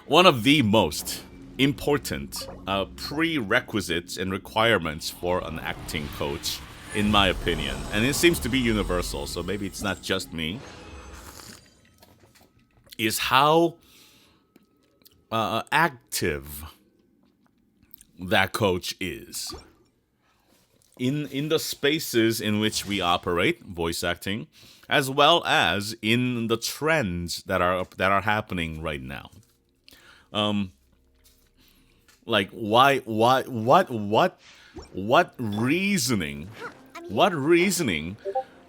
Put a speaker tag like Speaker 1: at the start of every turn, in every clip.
Speaker 1: One of the most important prerequisites and requirements for an acting coach, in my opinion, and it seems to be universal, so maybe it's not just me, is how active that coach is in the spaces in which we operate, voice acting, as well as in the trends that are happening right now. Like what reasoning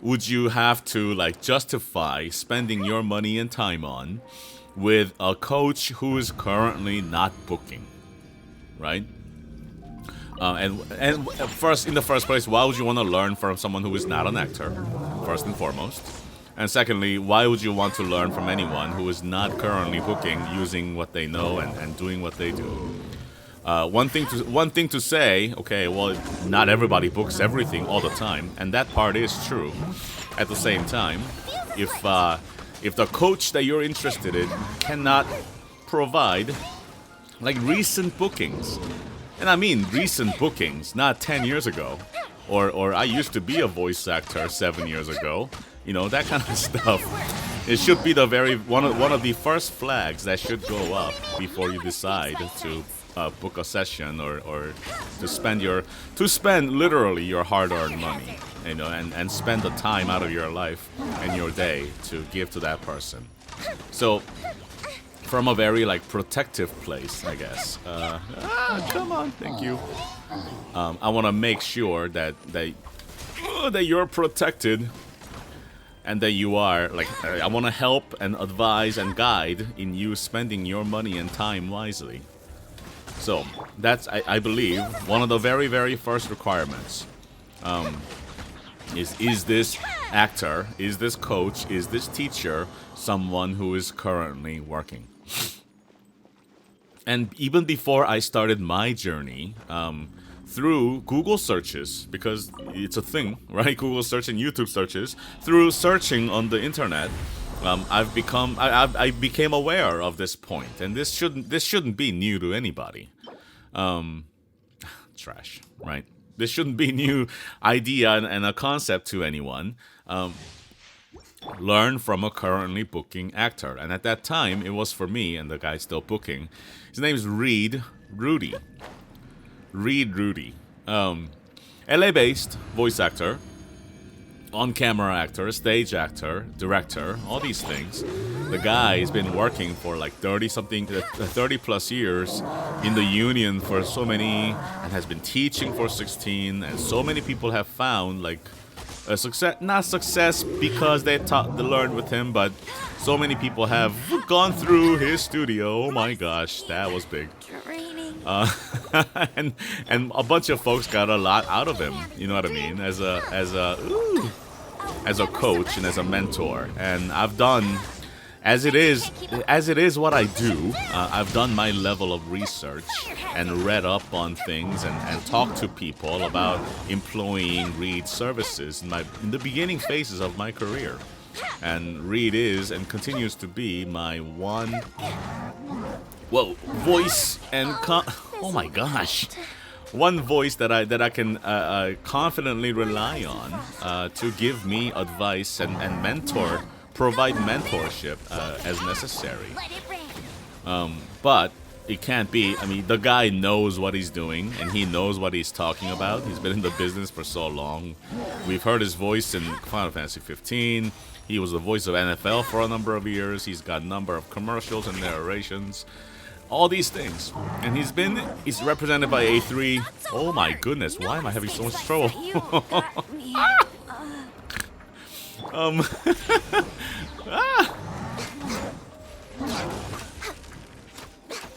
Speaker 1: would you have to like justify spending your money and time on with a coach who is currently not booking, right? And first, in the first place, why would you want to learn from someone who is not an actor? First and foremost, and secondly, why would you want to learn from anyone who is not currently booking, using what they know and doing what they do? One thing to say, okay, well, not everybody books everything all the time, and that part is true. At the same time, if the coach that you're interested in cannot provide like recent bookings, and I mean recent bookings, not 10 years ago, or I used to be a voice actor 7 years ago, you know, that kind of stuff. It should be the one of the first flags that should go up before you decide to book a session or to spend literally your hard-earned money, you know, and spend the time out of your life and your day to give to that person. So, from a very like protective place, I guess. Come on, thank you. I want to make sure that you're protected, and that you are like. I want to help and advise and guide in you spending your money and time wisely. So that's, I believe, one of the very, very first requirements. Is this actor, is this coach, is this teacher someone who is currently working? And even before I started my journey, through Google searches, because it's a thing, right? Google search and YouTube searches. Through searching on the internet, I became aware of this point, and this shouldn't be new to anybody. Trash, right? This shouldn't be new idea and a concept to anyone. Learn from a currently booking actor, and at that time it was for me and the guy still booking. His name is Reed Rudy. LA-based voice actor, on-camera actor, stage actor, director, all these things. The guy has been working for like 30 plus years in the union for so many, and has been teaching for 16, and so many people have found like a success, not success because they learned with him, but so many people have gone through his studio. Oh my gosh, that was big. And a bunch of folks got a lot out of him. You know what I mean? As a coach and as a mentor. And I've done, as it is what I do. I've done my level of research and read up on things and talked to people about employing Reed services in the beginning phases of my career. And Reed is and continues to be my one voice and oh my gosh, one voice that I can confidently rely on to give me advice and provide mentorship as necessary. But it can't be. I mean, the guy knows what he's doing and he knows what he's talking about. He's been in the business for so long. We've heard his voice in Final Fantasy 15. He was the voice of NFL for a number of years. He's got a number of commercials and narrations. All these things. And he's represented by A3. Oh my goodness, why am I having so much trouble?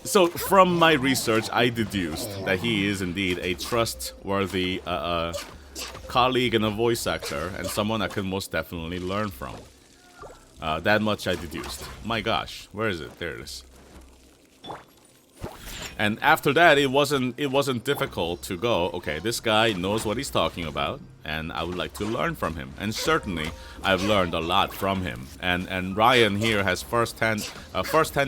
Speaker 1: So from my research, I deduced that he is indeed a trustworthy colleague and a voice actor, and someone I can most definitely learn from. That much I deduced. My gosh, where is it? There it is. And after that, it wasn't difficult to go, okay, this guy knows what he's talking about, and I would like to learn from him. And certainly, I've learned a lot from him. And Ryan here has first-hand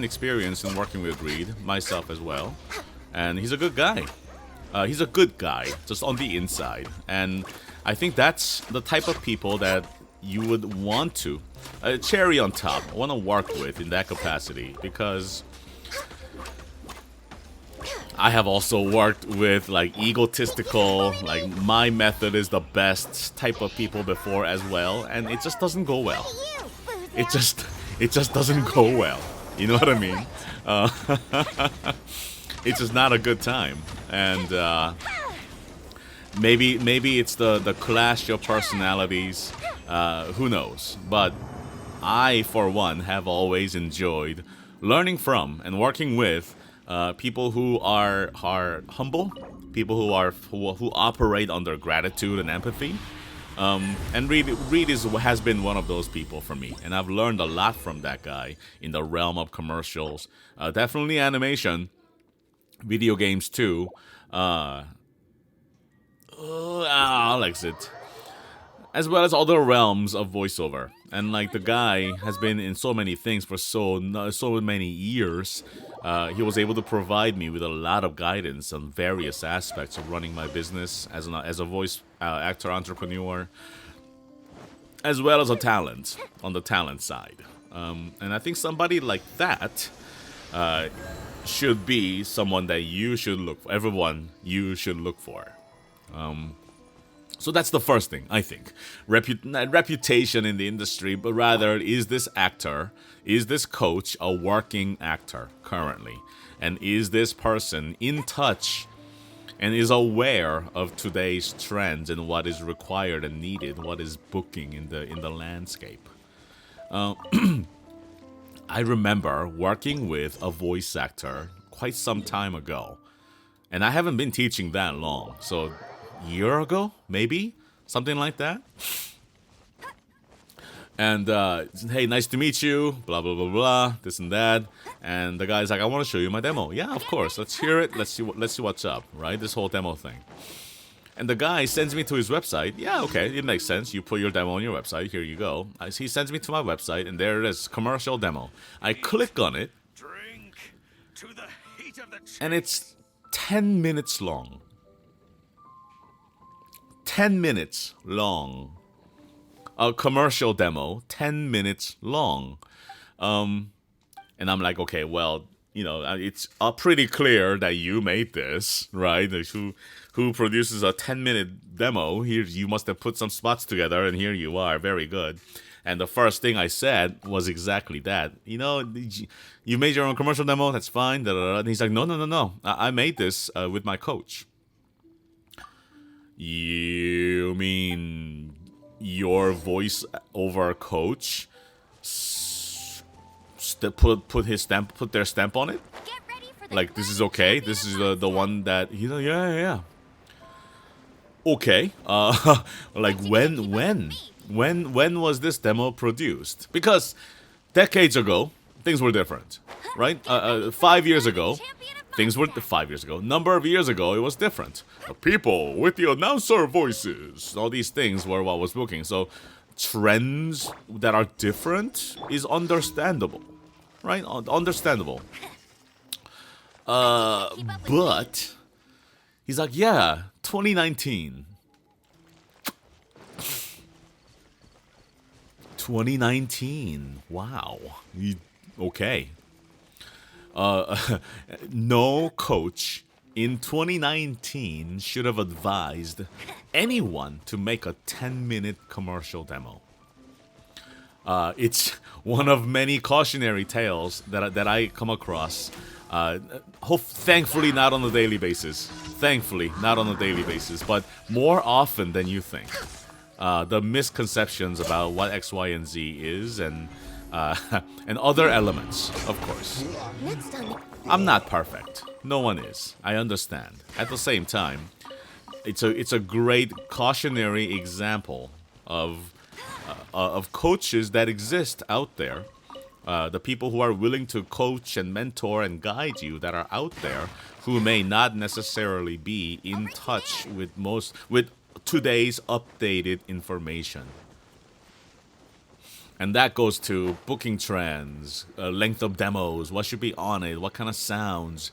Speaker 1: experience in working with Reed, myself as well. And he's a good guy. He's a good guy, just on the inside. And I think that's the type of people that you would want to, cherry on top, want to work with in that capacity, because I have also worked with like egotistical, like my method is the best type of people before as well, and it just doesn't go well. It just doesn't go well. You know what I mean? It's just not a good time, and maybe it's the clash of personalities. Who knows? But I, for one, have always enjoyed learning from and working with people who are humble, people who operate under gratitude and empathy. And Reed has been one of those people for me, and I've learned a lot from that guy in the realm of commercials. Definitely animation, video games too. I'll exit. As well as other realms of voiceover. And like the guy has been in so many things for so many years, he was able to provide me with a lot of guidance on various aspects of running my business as a voice actor entrepreneur, as well as a talent on the talent side. And I think somebody like that should be someone that you should look for. Everyone you should look for. So that's the first thing, I think. Not reputation in the industry, but rather, is this actor, is this coach a working actor currently? And is this person in touch and is aware of today's trends and what is required and needed, what is booking in the landscape? I remember working with a voice actor quite some time ago. And I haven't been teaching that long, so year ago, maybe? Something like that. And, hey, nice to meet you, blah, blah, blah, blah, this and that. And the guy's like, I want to show you my demo. Yeah, of course, let's hear it, let's see what's up, right? This whole demo thing. And the guy sends me to his website. Yeah, okay, it makes sense. You put your demo on your website, here you go. He sends me to my website, and there it is, commercial demo. I click on it, and it's 10 minutes long. 10 minutes long. A commercial demo, 10 minutes long. And I'm like, okay, well, you know, it's pretty clear that you made this, right? Who produces a 10-minute demo? Here, you must have put some spots together, and here you are, very good. And the first thing I said was exactly that. You know, you made your own commercial demo, that's fine. And he's like, no. I made this with my coach. You mean your voice over coach put their stamp on it? Like, this is okay. This is the one that yeah. Okay. Like when was this demo produced? Because decades ago things were different, right? 5 years ago. Things were 5 years ago. Number of years ago, it was different. People with the announcer voices. All these things were what was booking. So trends that are different is understandable, right? Understandable. But he's like, yeah, 2019. 2019. Wow. Okay. No coach in 2019 should have advised anyone to make a 10-minute commercial demo. It's one of many cautionary tales that I come across. Thankfully, not on a daily basis. Thankfully, not on a daily basis, but more often than you think. The misconceptions about what X, Y, and Z is, and other elements, of course. I'm not perfect. No one is. I understand. At the same time, it's a great cautionary example of coaches that exist out there, The people who are willing to coach and mentor and guide you that are out there, who may not necessarily be in touch with today's updated information. And that goes to booking trends, length of demos, what should be on it, what kind of sounds.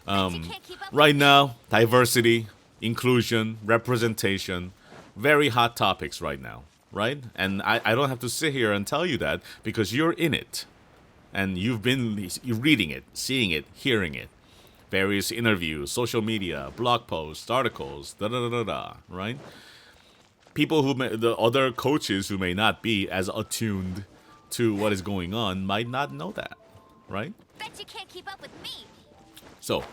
Speaker 1: Right now, diversity, inclusion, representation, very hot topics right now, right? And I don't have to sit here and tell you that because you're in it. And you're reading it, seeing it, hearing it. Various interviews, social media, blog posts, articles, right? People the other coaches who may not be as attuned to what is going on might not know that, right?
Speaker 2: Bet you can't keep up with me.
Speaker 1: So,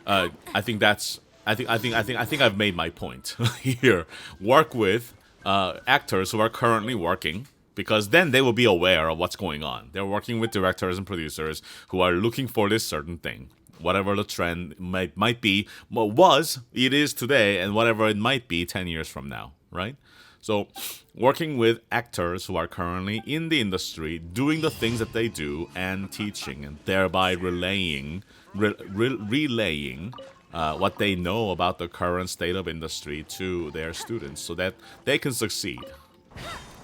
Speaker 1: I think I've made my point here. Work with actors who are currently working, because then they will be aware of what's going on. They're working with directors and producers who are looking for this certain thing. Whatever the trend might be, it is today, and whatever it might be 10 years from now, right? So, working with actors who are currently in the industry, doing the things that they do, and teaching, and thereby relaying what they know about the current state of industry to their students, so that they can succeed.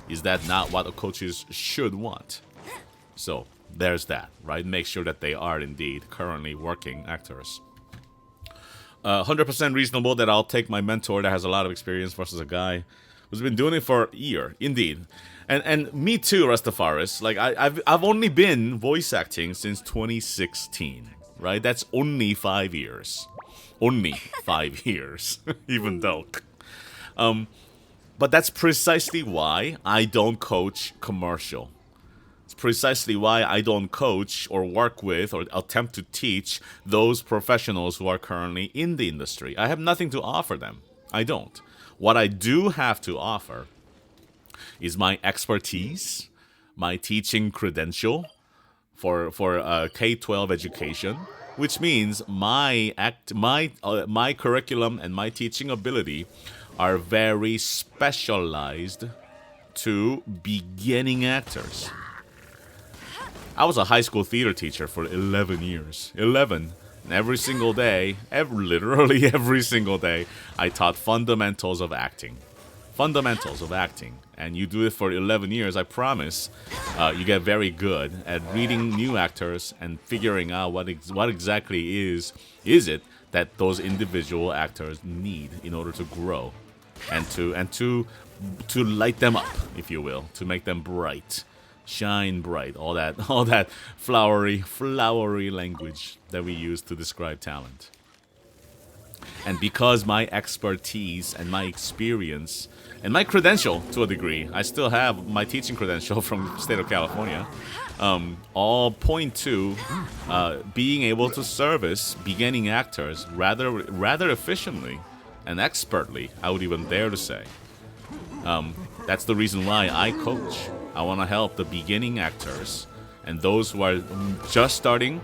Speaker 1: Is that not what coaches should want? So, there's that, right? Make sure that they are indeed currently working actors. 100% reasonable that I'll take my mentor that has a lot of experience versus a guy who's been doing it for a year, indeed. And me too, Rastafaris. Like, I've only been voice acting since 2016, right? That's only 5 years. Only 5 years, even though. But that's precisely why I don't coach commercial. It's precisely why I don't coach or work with or attempt to teach those professionals who are currently in the industry. I have nothing to offer them. I don't. What I do have to offer is my expertise, my teaching credential for K-12 education, which means my curriculum and my teaching ability are very specialized to beginning actors. I was a high school theater teacher for 11 years. 11. And every single day, literally every single day, I taught fundamentals of acting. Fundamentals of acting. And you do it for 11 years, I promise, you get very good at reading new actors and figuring out what exactly is it that those individual actors need in order to grow and to light them up, if you will, to make them bright. Shine bright, all that flowery language that we use to describe talent. And because my expertise and my experience and my credential, to a degree, I still have my teaching credential from the state of California, all point to being able to service beginning actors rather efficiently and expertly, I would even dare to say. That's the reason why I coach. I want to help the beginning actors and those who are just starting,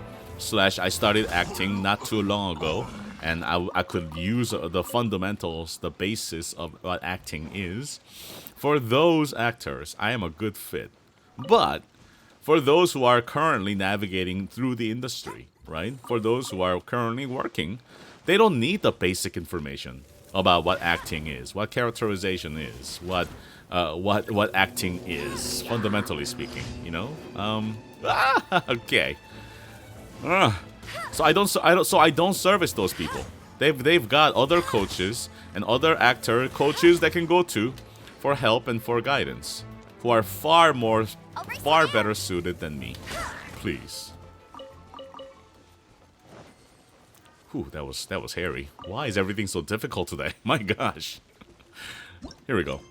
Speaker 1: I started acting not too long ago, and I could use the fundamentals, the basis of what acting is. For those actors, I am a good fit. But for those who are currently navigating through the industry, right? For those who are currently working, they don't need the basic information about what acting is, what characterization is, what acting is, fundamentally speaking, you know. Okay. So I don't service those people. They've got other coaches and other actor coaches that can go to for help and for guidance, who are far better suited than me. Please. Whew, that was hairy. Why is everything so difficult today? My gosh. Here we go.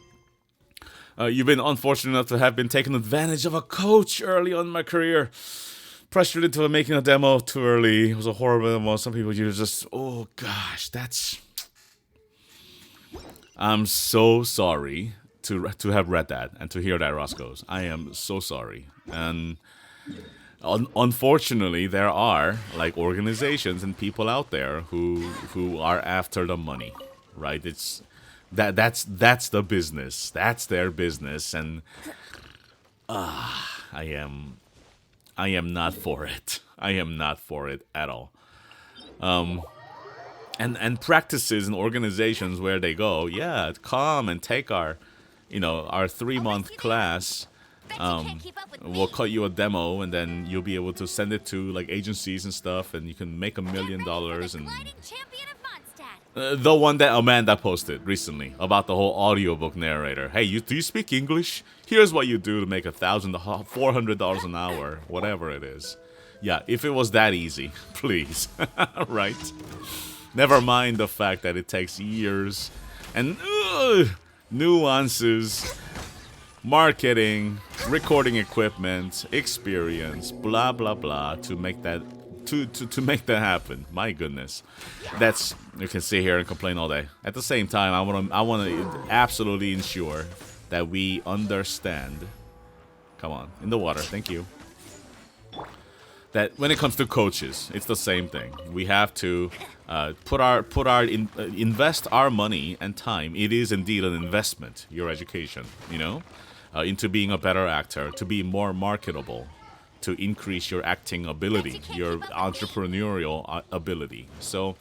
Speaker 1: You've been unfortunate enough to have been taken advantage of a coach early on in my career. Pressured into making a demo too early. It was a horrible demo. Some people just, oh gosh, that's... I'm so sorry to have read that and to hear that, Roscoe's. I am so sorry. And unfortunately, there are like organizations and people out there who are after the money, right? It's that's the business. That's their business, and I I am not for it. I am not for it at all. And practices and organizations where they go, yeah, come and take our, our 3-month class.
Speaker 2: Bet you can't keep up with me.
Speaker 1: We'll cut you a demo, and then you'll be able to send it to like agencies and stuff, and you can make $1 million.
Speaker 2: Get ready for the
Speaker 1: And
Speaker 2: gliding champion of Mondstadt.
Speaker 1: the one that Amanda posted recently about the whole audiobook narrator. Hey, do you speak English? Here's what you do to make $400 an hour, whatever it is. Yeah, if it was that easy, please, right? Never mind the fact that it takes years and nuances, marketing, recording equipment, experience, blah blah blah to make that to make that happen. My goodness, you can sit here and complain all day. At the same time, I want to absolutely ensure that we understand. Come on, in the water. Thank you. That when it comes to coaches, it's the same thing. We have to invest our money and time. It is indeed an investment. Your education, into being a better actor, to be more marketable, to increase your acting ability, your entrepreneurial ability. So,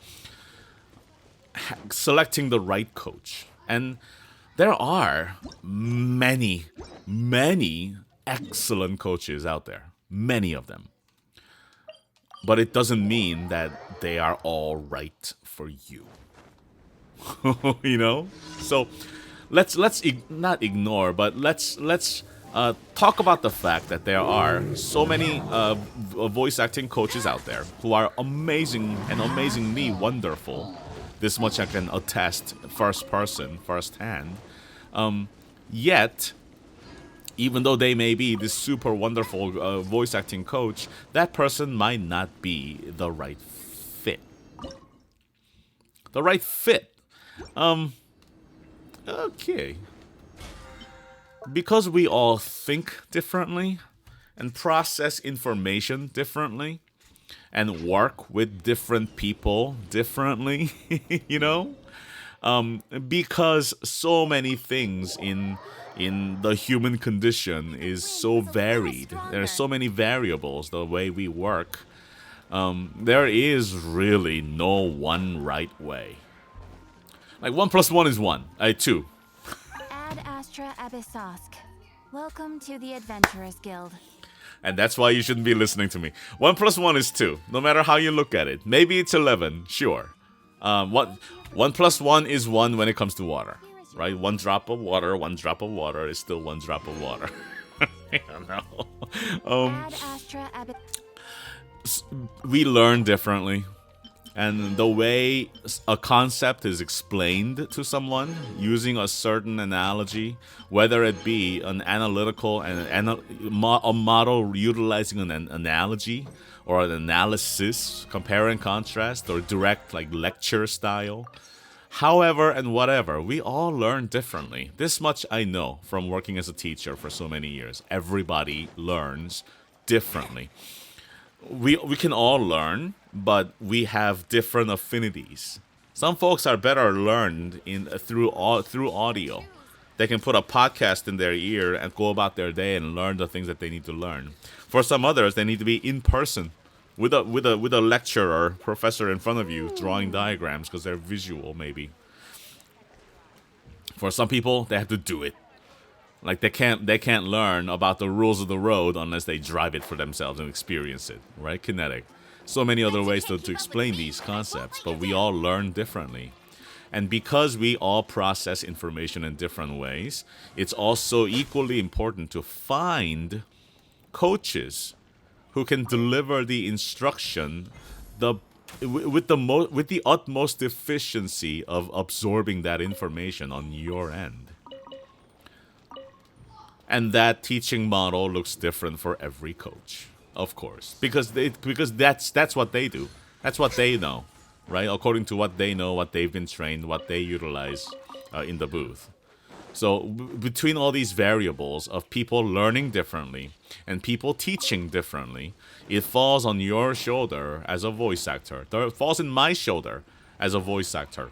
Speaker 1: selecting the right coach, and there are many, many excellent coaches out there. Many of them. But it doesn't mean that they are all right for you. So let's not ignore, but let's talk about the fact that there are so many voice acting coaches out there who are amazing and amazingly wonderful. This much I can attest firsthand. Yet, even though they may be this super wonderful voice acting coach, that person might not be the right fit. The right fit. Okay. Because we all think differently and process information differently and work with different people differently, because so many things in the human condition is so varied. There are so many variables the way we work. There is really no one right way. Like 1 + 1 is 1. 2.
Speaker 2: Ad Astra Abyssosk. Welcome to the Adventurers Guild.
Speaker 1: And that's why you shouldn't be listening to me. 1 + 1 is 2. No matter how you look at it. Maybe it's 11. Sure. 1 + 1 is 1 when it comes to water. Right? 1 drop of water is still 1 drop of water. I don't know. We learn differently. And the way a concept is explained to someone using a certain analogy, whether it be an analytical and a model utilizing an analogy or an analysis, compare and contrast, or direct like lecture style, however and whatever, we all learn differently. This much I know from working as a teacher for so many years. Everybody learns differently. We can all learn, but we have different affinities. Some folks are better learned through audio. They can put a podcast in their ear and go about their day and learn the things that they need to learn. For some others, they need to be in person with a lecturer, professor in front of you drawing diagrams because they're visual maybe. For some people, they have to do it. Like they can't learn about the rules of the road unless they drive it for themselves and experience it, right? Kinetic. So many other ways to explain these concepts, but we all learn differently. And because we all process information in different ways, it's also equally important to find coaches who can deliver the instruction with the utmost efficiency of absorbing that information on your end. And that teaching model looks different for every coach, of course, because that's what they do. That's what they know, right? According to what they know, what they've been trained, what they utilize in the booth. So between all these variables of people learning differently and people teaching differently, it falls on your shoulder as a voice actor. It falls in my shoulder as a voice actor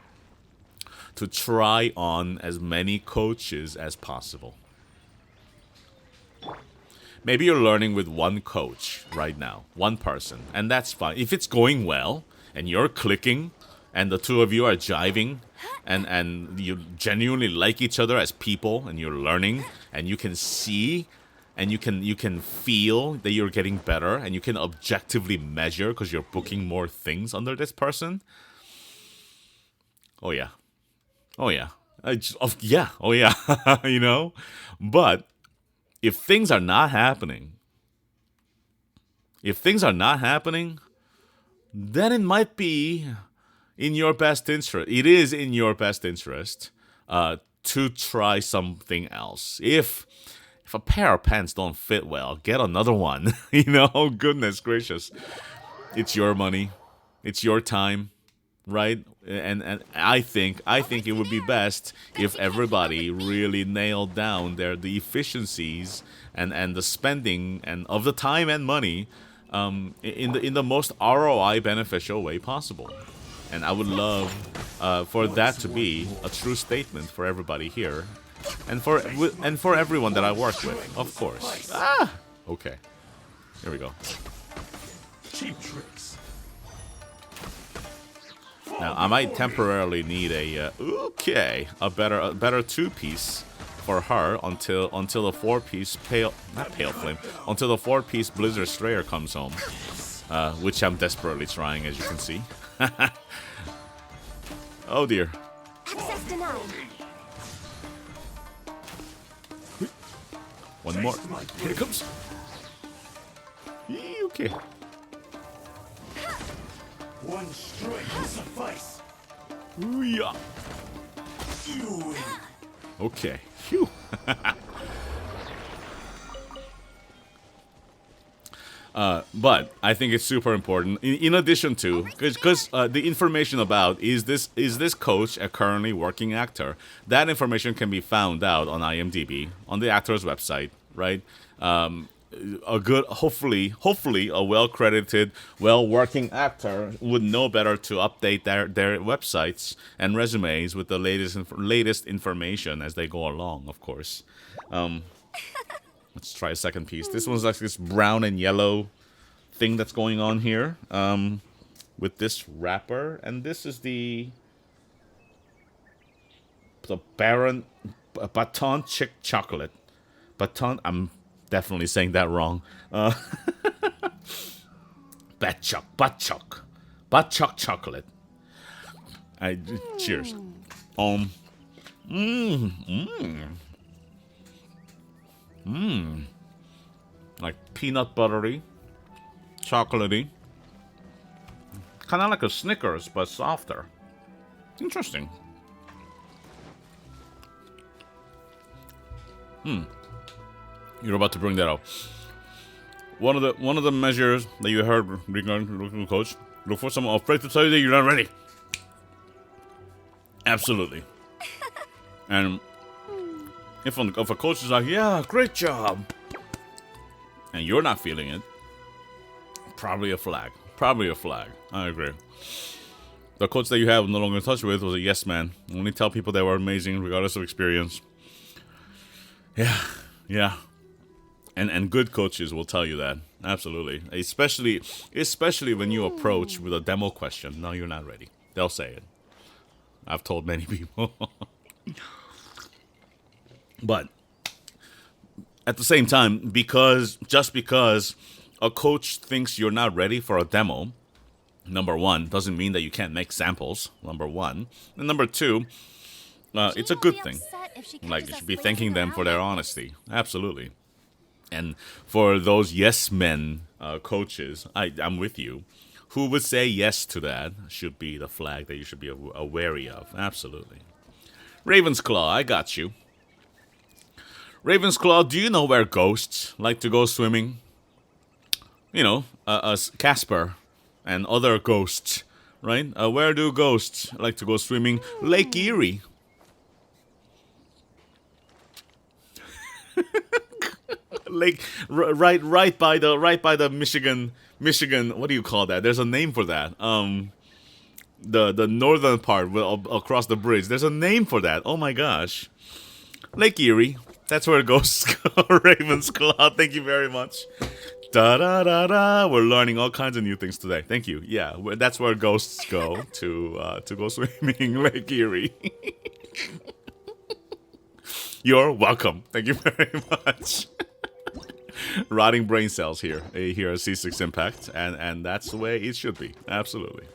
Speaker 1: to try on as many coaches as possible. Maybe you're learning with one coach right now, one person, and that's fine. If it's going well and you're clicking and the two of you are jiving and you genuinely like each other as people and you're learning and you can see and you can feel that you're getting better and you can objectively measure because you're booking more things under this person. Oh yeah. Oh yeah. Oh yeah. You know? But if things are not happening, then it might be in your best interest. It is in your best interest to try something else. If a pair of pants don't fit well, get another one. You know, goodness gracious. It's your money. It's your time. Right? And I think it would be best if everybody really nailed down the efficiencies and the spending and of the time and money in the most ROI beneficial way possible. And I would love for that to be a true statement for everybody here, and for everyone that I work with, of course. Okay. Here we go.
Speaker 3: Cheap tricks.
Speaker 1: Now I might temporarily need a better 2-piece for her until the 4-piece until the 4-piece Blizzard Strayer comes home, which I'm desperately trying, as you can see. Oh dear.
Speaker 2: Access denied.
Speaker 1: One more. Here it comes. Okay.
Speaker 3: One strike will suffice.
Speaker 1: Ooh, yeah.
Speaker 3: You win.
Speaker 1: Okay. Phew. But I think it's super important. In addition to, because the information about is this coach a currently working actor? That information can be found out on IMDb on the actor's website, right? A good, hopefully a well-credited, well-working actor would know better to update their websites and resumes with the latest information as they go along, of course. Let's try a second piece. This one's like this brown and yellow thing that's going on here with this wrapper, and this is the Baton Chick Chocolate. Baton, I'm definitely saying that wrong. Butchuck chocolate. Cheers. Like peanut buttery, chocolatey. Kind of like a Snickers, but softer. Interesting. You're about to bring that up. One of the measures that you heard regarding the coach, look for someone afraid to tell you that you're not ready. Absolutely. And if a coach is like, yeah, great job, and you're not feeling it, probably a flag. I agree. The coach that you have no longer in touch with was a yes man. Only tell people they were amazing regardless of experience. Yeah. And good coaches will tell you that. Absolutely. Especially when you approach with a demo question. No, you're not ready. They'll say it. I've told many people. But at the same time, just because a coach thinks you're not ready for a demo, number one, doesn't mean that you can't make samples, number one. And number two, it's a good thing. Like, you should be thanking them for their honesty. Absolutely. And for those yes men coaches, I'm with you, who would say yes to that should be the flag that you should be wary of. Absolutely. Ravensclaw, I got you. Ravensclaw, do you know where ghosts like to go swimming? You know, as Casper and other ghosts, right? Where do ghosts like to go swimming? Lake Erie. Lake, right by the Michigan. What do you call that? There's a name for that. The northern part across the bridge. There's a name for that. Oh my gosh, Lake Erie. That's where ghosts go. Raven's Claw. Thank you very much. Da da da da. We're learning all kinds of new things today. Thank you. Yeah, that's where ghosts go to go swimming Lake Erie. You're welcome. Thank you very much. Rotting brain cells here at C6 Impact, and that's the way it should be. Absolutely.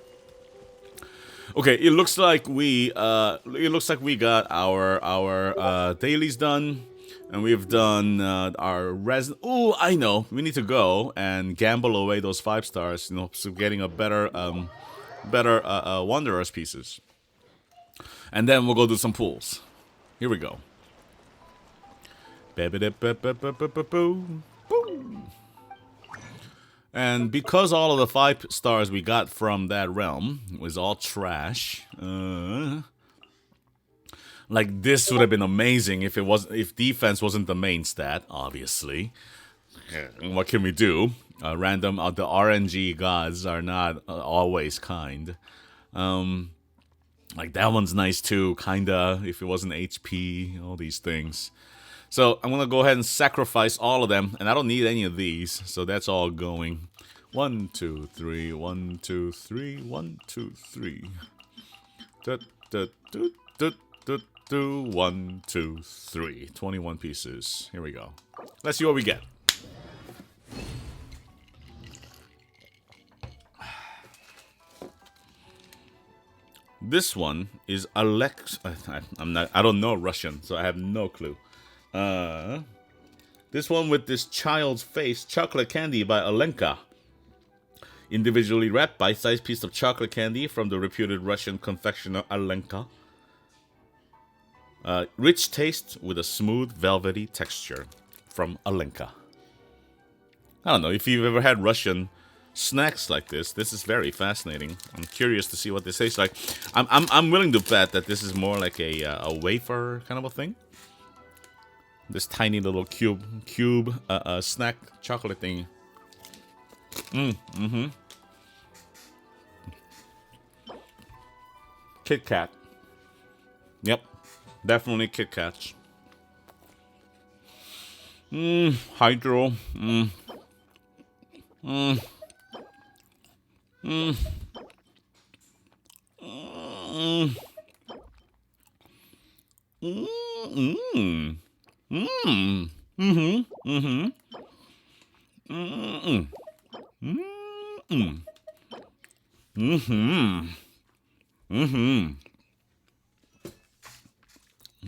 Speaker 1: Okay, it looks like we got our dailies done, and we've done our res. Oh, I know. We need to go and gamble away those 5 stars, so getting a better Wanderers pieces, and then we'll go do some pools. Here we go. And because all of the 5 stars we got from that realm was all trash, like this would have been amazing if defense wasn't the main stat, obviously. What can we do? The RNG gods are not always kind. Like that one's nice too, kinda. If it wasn't HP, all these things. So I'm gonna go ahead and sacrifice all of them, and I don't need any of these, so that's all going. 1, 2, 3, 1, 2, 3, 1, 2, 3. 1, 2, 3. 21 pieces. Here we go. Let's see what we get. This one is Alex. I don't know Russian, so I have no clue. This one with this child's face, chocolate candy by Alenka. Individually wrapped bite-sized piece of chocolate candy from the reputed Russian confectioner Alenka. Rich taste with a smooth, velvety texture from Alenka. I don't know if you've ever had Russian snacks like this. This is very fascinating. I'm curious to see what this tastes like. I'm willing to bet that this is more like a wafer kind of a thing. This tiny little cube snack chocolate thing. Kit Kat. Yep, definitely Kit Kats. Hydro.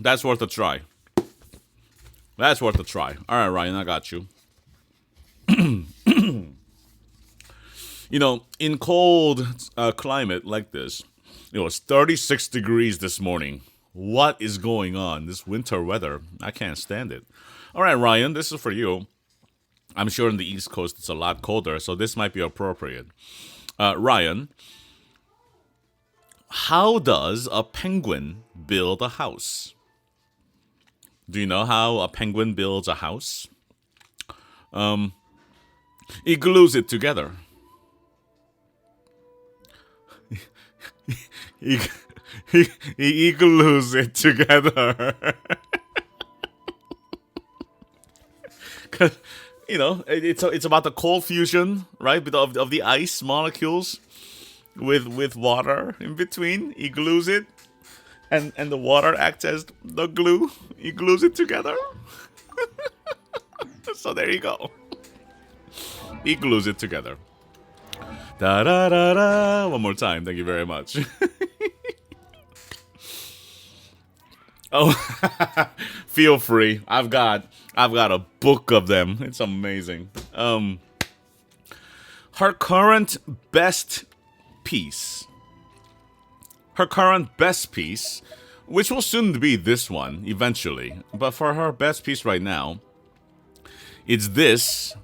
Speaker 1: That's worth a try. That's worth a try. All right, Ryan, I got you. You know, in cold climate like this, it was 36 degrees this morning. What is going on? This winter weather, I can't stand it. All right, Ryan, this is for you. I'm sure in the East Coast it's a lot colder, so this might be appropriate. Ryan, how does a penguin build a house? Do you know how a penguin builds a house? He glues it together. He glues it together. Cause, you know, it's about the cold fusion, right? Of the ice molecules with water in between. He glues it, and the water acts as the glue. He glues it together. So there you go. He glues it together. Da da da da. One more time. Thank you very much. Oh, feel free. I've got a book of them. It's amazing. Her current best piece. Her current best piece, which will soon be this one eventually, but for her best piece right now, it's this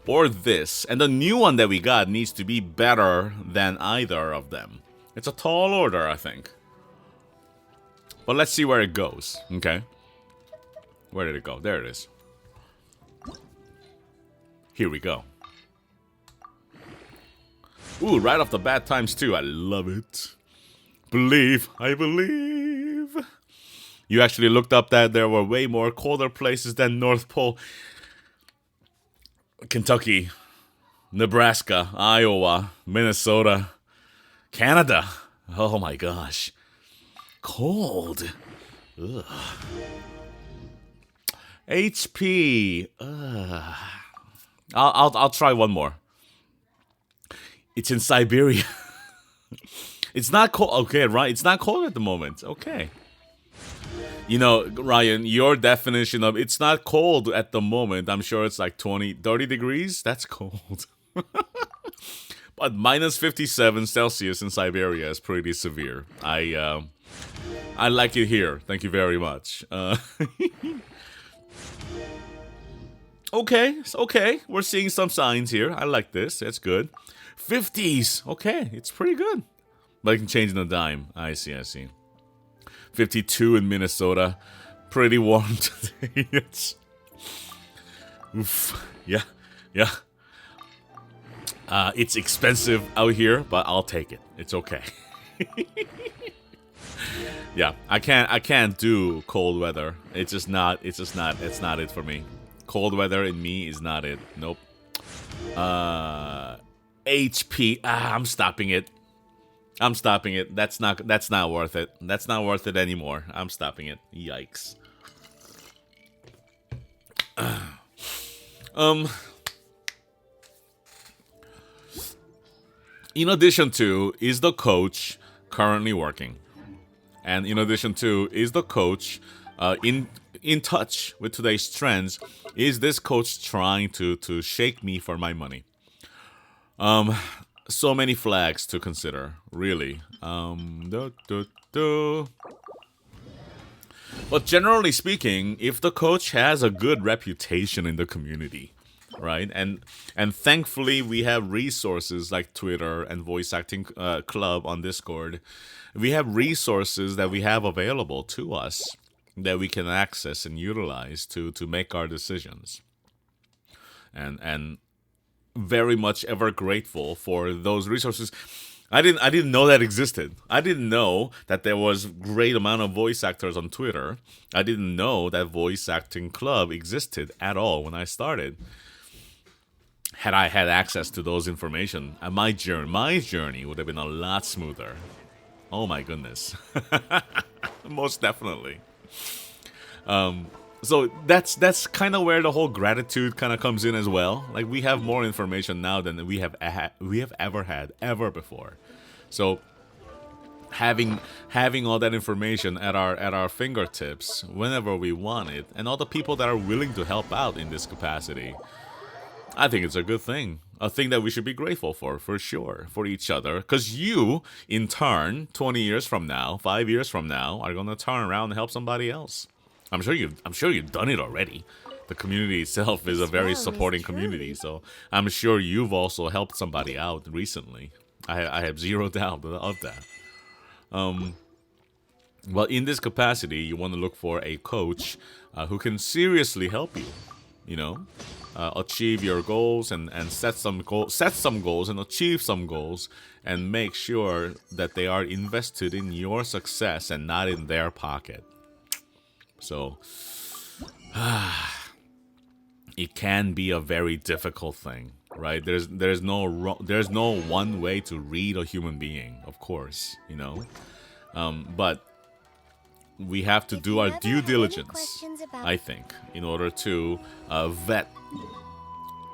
Speaker 1: or this, and the new one that we got needs to be better than either of them. It's a tall order, I think. But let's see where it goes, okay? Where did it go? There it is. Here we go. Ooh, right off the bat times 2. I love it. Believe, I believe. You actually looked up that there were way more colder places than North Pole. Kentucky, Nebraska, Iowa, Minnesota, Canada. Oh my gosh. Cold. Ugh. HP. I'll try one more. It's in Siberia. It's not cold. Okay, right. It's not cold at the moment. Okay. You know, Ryan, your definition of it's not cold at the moment, I'm sure it's like 20, 30 degrees. That's cold. But minus 57 Celsius in Siberia is pretty severe. I like it here. Thank you very much. Okay. We're seeing some signs here. I like this. That's good. 50s. Okay, it's pretty good. But it can change in a dime. I see. 52 in Minnesota. Pretty warm today. Oof. Yeah. It's expensive out here, but I'll take it. It's okay. Yeah, I can't do cold weather. It's not it for me. Cold weather in me is not it. Nope. HP. I'm stopping it. That's not worth it. That's not worth it anymore. I'm stopping it. Yikes. In addition to, is the coach currently working? And in addition to, is the coach in touch with today's trends? Is this coach trying to shake me for my money? So many flags to consider, really. But generally speaking, if the coach has a good reputation in the community, right? And thankfully we have resources like Twitter and Voice Acting Club on Discord. We have resources that we have available to us that we can access and utilize to make our decisions. And very much ever grateful for those resources. I didn't know that existed. I didn't know that there was great amount of voice actors on Twitter. I didn't know that Voice Acting Club existed at all when I started. Had I had access to those information, my journey would have been a lot smoother. Oh my goodness. Most definitely. So that's kind of where the whole gratitude kind of comes in as well. Like, we have more information now than we have ever had before. So having all that information at our fingertips whenever we want it, and all the people that are willing to help out in this capacity, I think it's a good thing. A thing that we should be grateful for sure, for each other. Because you, in turn, 20 years from now, 5 years from now, are gonna turn around and help somebody else. I'm sure you've done it already. The community itself is a very supporting community, so I'm sure you've also helped somebody out recently. I have zero doubt of that. Well, in this capacity, you want to look for a coach who can seriously help you. You know, achieve your goals and set some goals and achieve some goals, and make sure that they are invested in your success and not in their pocket. So, it can be a very difficult thing, right? There's no one way to read a human being, of course, you know. But we have to do our due diligence, I think, in order to vet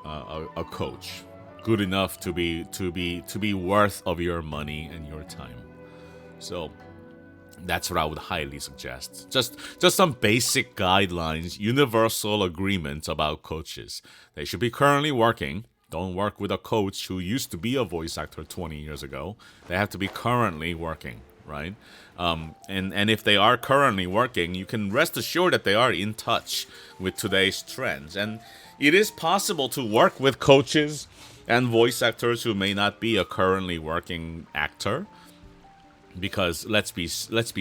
Speaker 1: a coach good enough to be worth of your money and your time. So that's what I would highly suggest. Just some basic guidelines, universal agreements about coaches. They should be currently working. Don't work with a coach who used to be a voice actor 20 years ago. They have to be currently working, right? And if they are currently working, you can rest assured that they are in touch with today's trends. And it is possible to work with coaches and voice actors who may not be a currently working actor. Because let's be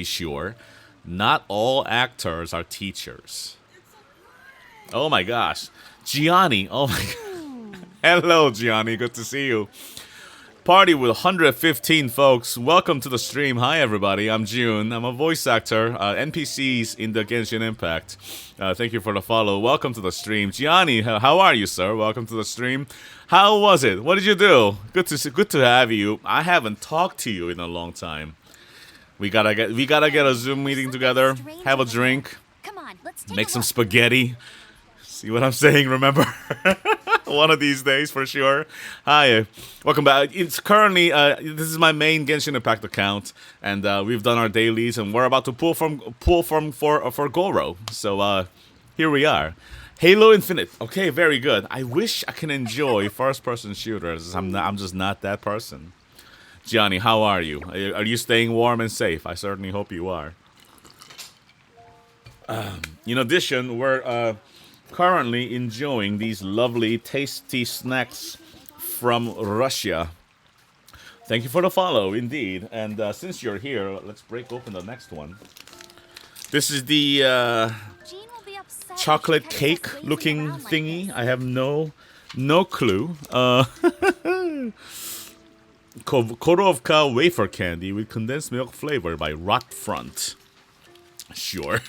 Speaker 1: sure, not all actors are teachers. Oh my gosh, Gianni! Oh my god, hello Gianni, good to see you. Party with 115 folks. Welcome to the stream. Hi, everybody. I'm Yoon. I'm a voice actor. NPCs in the Genshin Impact. Thank you for the follow. Welcome to the stream. Gianni, how are you, sir? Welcome to the stream. How was it? What did you do? Good to have you. I haven't talked to you in a long time. We gotta get a Zoom meeting together. Have a drink.
Speaker 2: Come on, let's take
Speaker 1: Make
Speaker 2: a
Speaker 1: some
Speaker 2: look.
Speaker 1: spaghetti. See what I'm saying? Remember? One of these days for sure. Hi, welcome back. It's currently this is my main Genshin Impact account, and we've done our dailies, and we're about to pull from for Goro. So here we are. Halo Infinite. Okay, very good. I wish I can enjoy first-person shooters. I'm just not that person. Gianni, how are you? Are you staying warm and safe? I certainly hope you are. In addition, we're currently enjoying these lovely, tasty snacks from Russia. Thank you for the follow, indeed. And since you're here, let's break open the next one. This is the
Speaker 2: Jean will be upset if
Speaker 1: chocolate
Speaker 2: she catches us
Speaker 1: cake
Speaker 2: lazing
Speaker 1: looking
Speaker 2: around like
Speaker 1: thingy.
Speaker 2: this.
Speaker 1: I have no clue. Korovka wafer candy with condensed milk flavor by Rockfront. Sure.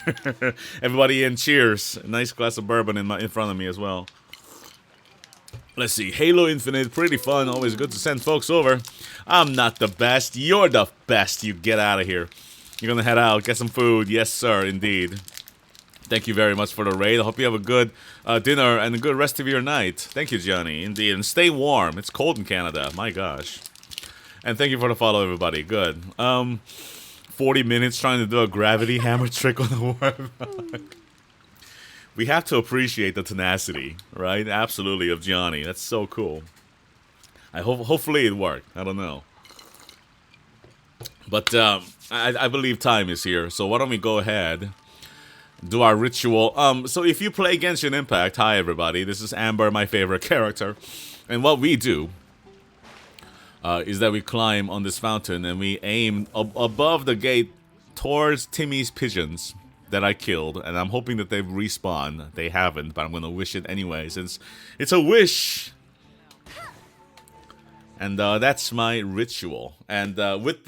Speaker 1: Everybody in, cheers. A nice glass of bourbon in front of me as well. Let's see. Halo Infinite, pretty fun. Always good to send folks over. I'm not the best. You're the best. You get out of here. You're gonna head out, get some food. Yes, sir, indeed. Thank you very much for the raid. I hope you have a good dinner and a good rest of your night. Thank you, Johnny. Indeed. And stay warm. It's cold in Canada. My gosh. And thank you for the follow, everybody. Good. 40 minutes trying to do a gravity hammer trick on the Warthog. We have to appreciate the tenacity, right? Absolutely, of Johnny. That's so cool. Hopefully it worked. I don't know. But I believe time is here. So why don't we go ahead, do our ritual. So if you play Genshin Impact, hi everybody. This is Amber, my favorite character. And what we do is that we climb on this fountain and we aim above the gate towards Timmy's pigeons that I killed. And I'm hoping that they've respawned. They haven't, but I'm going to wish it anyway since it's a wish. And that's my ritual. And with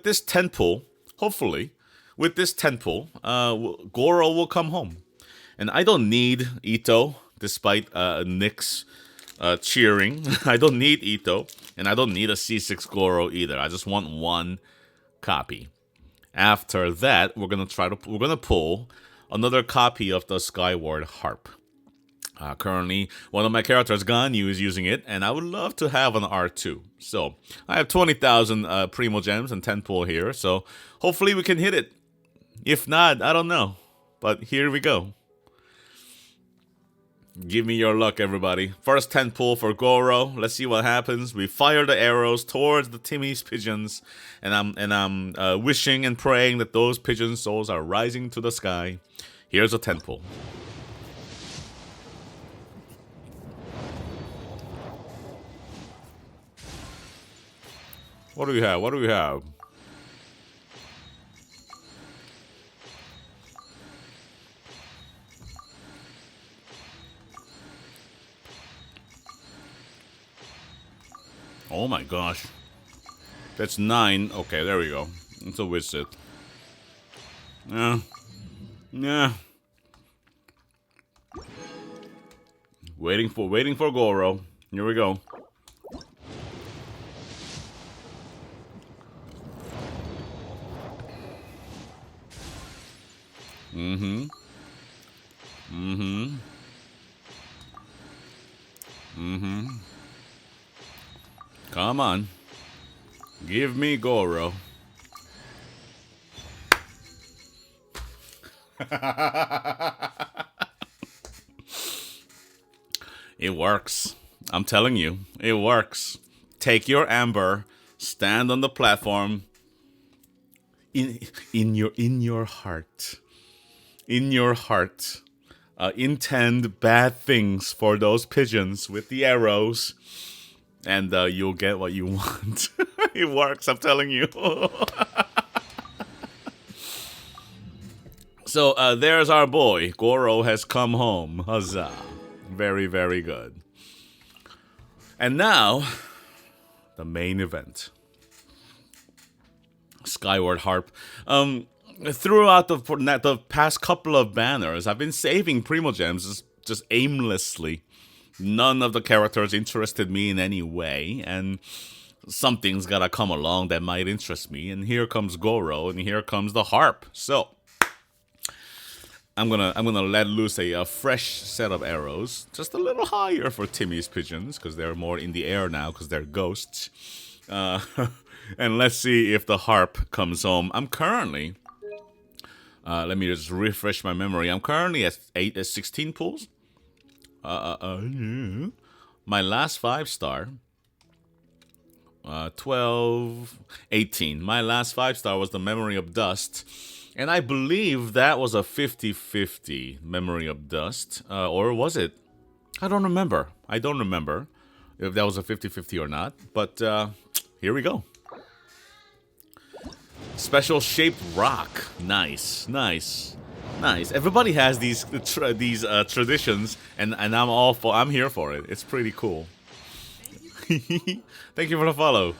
Speaker 1: this tent pole, hopefully, with this tent pole, Goro will come home. And I don't need Ito, despite Nick's cheering. I don't need Ito, and I don't need a C6 Goro either. I just want one copy. After that, we're gonna pull another copy of the Skyward Harp. Currently, one of my characters, Ganyu, is using it, and I would love to have an R2. So, I have 20,000 Primo Gems and 10 pull here, so hopefully we can hit it. If not, I don't know. But here we go. Give me your luck, everybody. First 10 pull for Goro. Let's see what happens. We fire the arrows towards the Timmy's pigeons, and I'm wishing and praying that those pigeon souls are rising to the sky. Here's a 10 pull. What do we have? What do we have? Oh my gosh. That's 9. Okay, there we go. It's a wizard. Yeah. Waiting for Goro. Here we go. Come on. Give me Goro. It works. I'm telling you, it works. Take your amber, stand on the platform. In your heart. In your heart. Intend bad things for those pigeons with the arrows. And you'll get what you want. It works, I'm telling you. So there's our boy. Goro has come home. Huzzah. Very, very good. And now, the main event. Skyward Harp. Throughout the past couple of banners, I've been saving Primogems just aimlessly. None of the characters interested me in any way, and something's gotta come along that might interest me. And here comes Goro, and here comes the harp. So I'm gonna let loose a fresh set of arrows, just a little higher for Timmy's pigeons because they're more in the air now because they're ghosts. And let's see if the harp comes home. I'm currently, let me just refresh my memory. I'm currently at 16 pulls. Yeah. My last 5-star, 12, 18. My last 5-star was the Memory of Dust. And I believe that was a 50-50 Memory of Dust. Or was it? I don't remember. I don't remember if that was a 50-50 or not. But here we go. Special shaped rock. Nice, nice, nice. Everybody has these traditions, and I'm here for it. It's pretty cool. Thank you for the follow.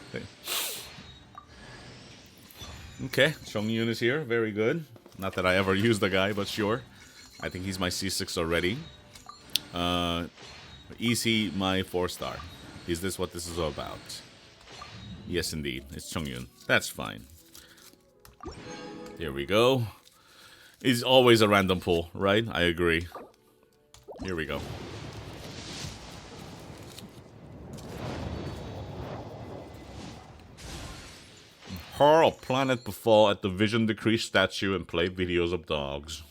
Speaker 1: Okay, Yoon is here. Very good. Not that I ever used the guy, but sure. I think he's my C6 already. Is he my 4-star? Is this what this is all about? Yes, indeed. It's Yoon. That's fine. Here we go. It's always a random pull, right? I agree. Here we go. Hurl a planet befall at the Vision Decree statue and play videos of dogs.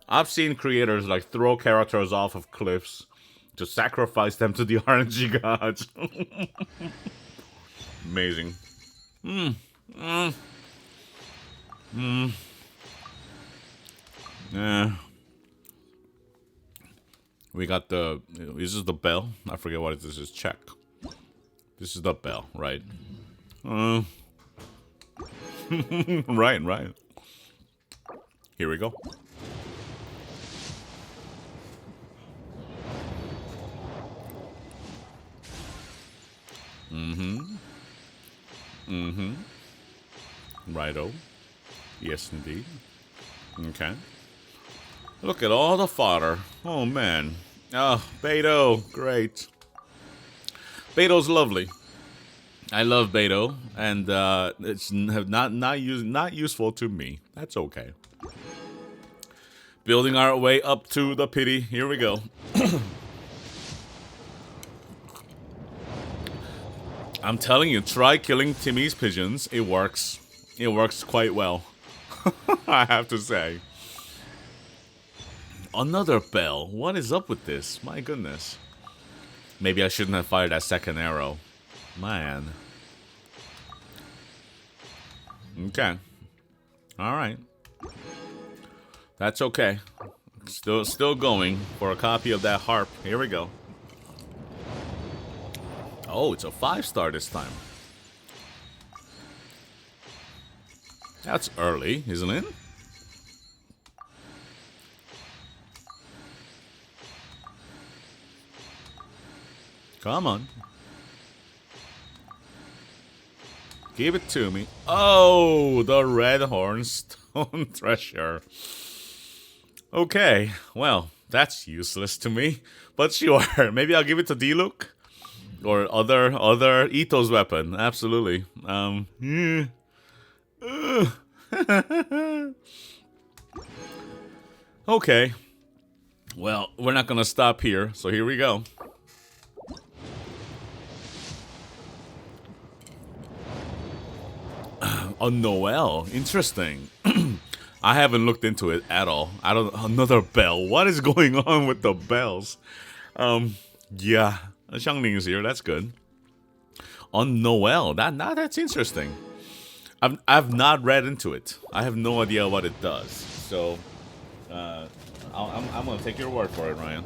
Speaker 1: I've seen creators like throw characters off of cliffs to sacrifice them to the RNG gods. Amazing. Yeah. We got the... This is the bell. I forget what this is. Check. This is the bell, right? Right. Here we go. Righto. Yes, indeed. Okay. Look at all the fodder. Oh, man. Oh, Beto. Great. Beto's lovely. I love Beto, and it's not useful to me. That's okay. Building our way up to the pity. Here we go. I'm telling you, try killing Timmy's pigeons. It works. It works quite well. I have to say. Another bell. What is up with this? My goodness. Maybe I shouldn't have fired that second arrow. Man. Okay. Alright. That's okay. Still going for a copy of that harp. Here we go. Oh, it's a 5-star this time. That's early, isn't it? Come on. Give it to me. Oh, the red hornstone treasure. Okay, well, that's useless to me. But sure, maybe I'll give it to D-Luke. Or other Ito's weapon. Absolutely. Okay. Well, we're not gonna stop here, so here we go. A Noel. Interesting. I haven't looked into it at all. I don't... Another bell. What is going on with the bells? Yeah. Xiangling is here. That's good. On Noel. That's interesting. I've not read into it. I have no idea what it does. So, I'm gonna take your word for it, Ryan.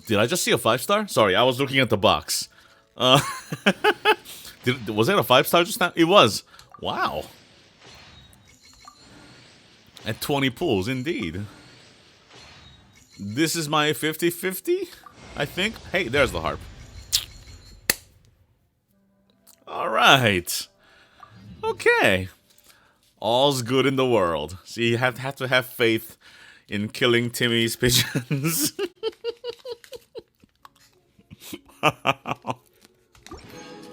Speaker 1: Did I just see a 5-star? Sorry, I was looking at the box. Was it a 5-star just now? It was. Wow. At 20 pulls, indeed. This is my 50-50? I think. Hey, there's the harp. All right. Okay. All's good in the world. So you have to have faith in killing Timmy's pigeons.